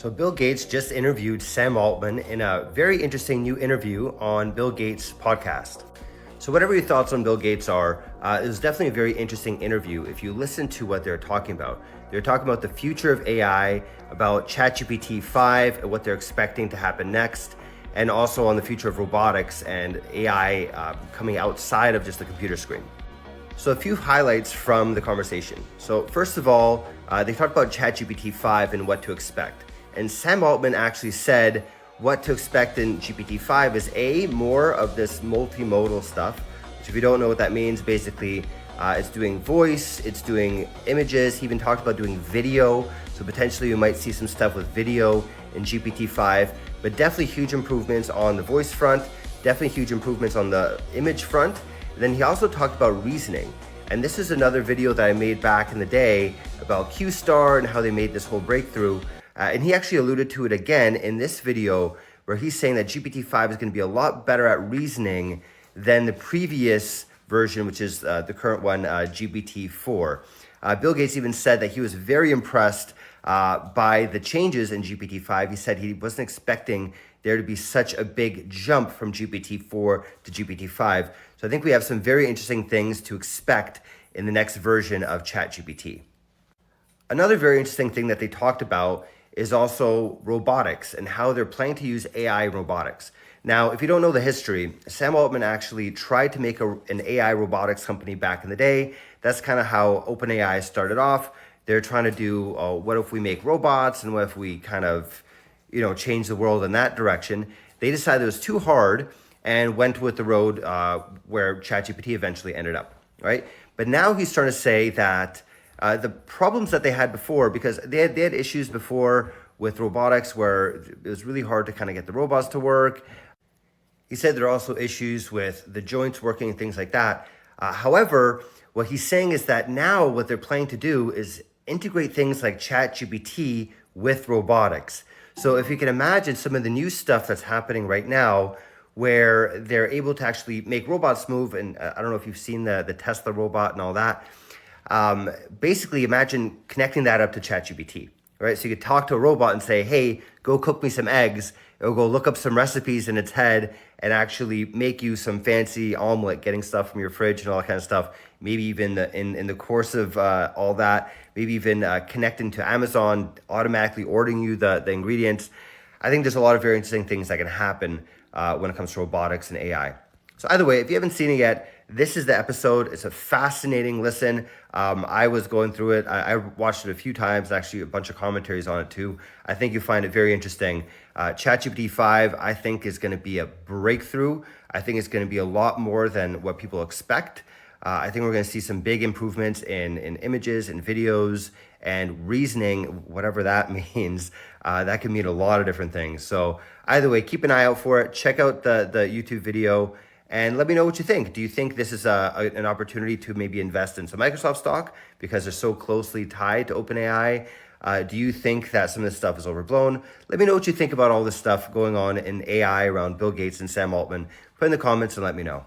So Bill Gates just interviewed Sam Altman in a very interesting new interview on Bill Gates' podcast. So whatever your thoughts on Bill Gates are, it was definitely a very interesting interview. If you listen to what they're talking about the future of AI, about ChatGPT 5 and what they're expecting to happen next, and also on the future of robotics and AI coming outside of just the computer screen. So a few highlights from the conversation. So first of all, they talked about ChatGPT 5 and what to expect. And Sam Altman actually said what to expect in GPT-5 is more of this multimodal stuff, which if you don't know what that means, basically it's doing voice, it's doing images. He even talked about doing video. So potentially you might see some stuff with video in GPT-5, but definitely huge improvements on the voice front, definitely huge improvements on the image front. And then he also talked about reasoning. And this is another video that I made back in the day about Q-Star and how they made this whole breakthrough. And he actually alluded to it again in this video where he's saying that GPT-5 is going to be a lot better at reasoning than the previous version, which is the current one, GPT-4. Bill Gates even said that he was very impressed by the changes in GPT-5. He said he wasn't expecting there to be such a big jump from GPT-4 to GPT-5. So I think we have some very interesting things to expect in the next version of ChatGPT. Another very interesting thing that they talked about is also robotics and how they're planning to use AI in robotics. Now, if you don't know the history, Sam Altman actually tried to make an AI robotics company back in the day. That's kind of how OpenAI started off. They're trying to do, what if we make robots and what if we kind of, change the world in that direction. They decided it was too hard and went with the road where ChatGPT eventually ended up, right? But now he's starting to say that the problems that they had before, because they had issues before with robotics where it was really hard to kind of get the robots to work. He said there are also issues with the joints working and things like that. However, what he's saying is that now what they're planning to do is integrate things like ChatGPT with robotics. So if you can imagine some of the new stuff that's happening right now, where they're able to actually make robots move, and I don't know if you've seen the Tesla robot and all that. Basically, imagine connecting that up to ChatGPT, right? So you could talk to a robot and say, hey, go cook me some eggs. It'll go look up some recipes in its head and actually make you some fancy omelet, getting stuff from your fridge and all that kind of stuff. Maybe even in the course of all that, maybe even connecting to Amazon, automatically ordering you the ingredients. I think there's a lot of very interesting things that can happen when it comes to robotics and AI. So either way, if you haven't seen it yet, this is the episode. It's a fascinating listen. I was going through it. I watched it a few times, actually a bunch of commentaries on it too. I think you'll find it very interesting. ChatGPT 5, I think, is going to be a breakthrough. I think it's going to be a lot more than what people expect. I think we're going to see some big improvements in images and videos and reasoning, whatever that means. That can mean a lot of different things. So either way, keep an eye out for it. Check out the YouTube video. And let me know what you think. Do you think this is an opportunity to maybe invest in some Microsoft stock because they're so closely tied to OpenAI? Do you think that some of this stuff is overblown? Let me know what you think about all this stuff going on in AI around Bill Gates and Sam Altman. Put in the comments and let me know.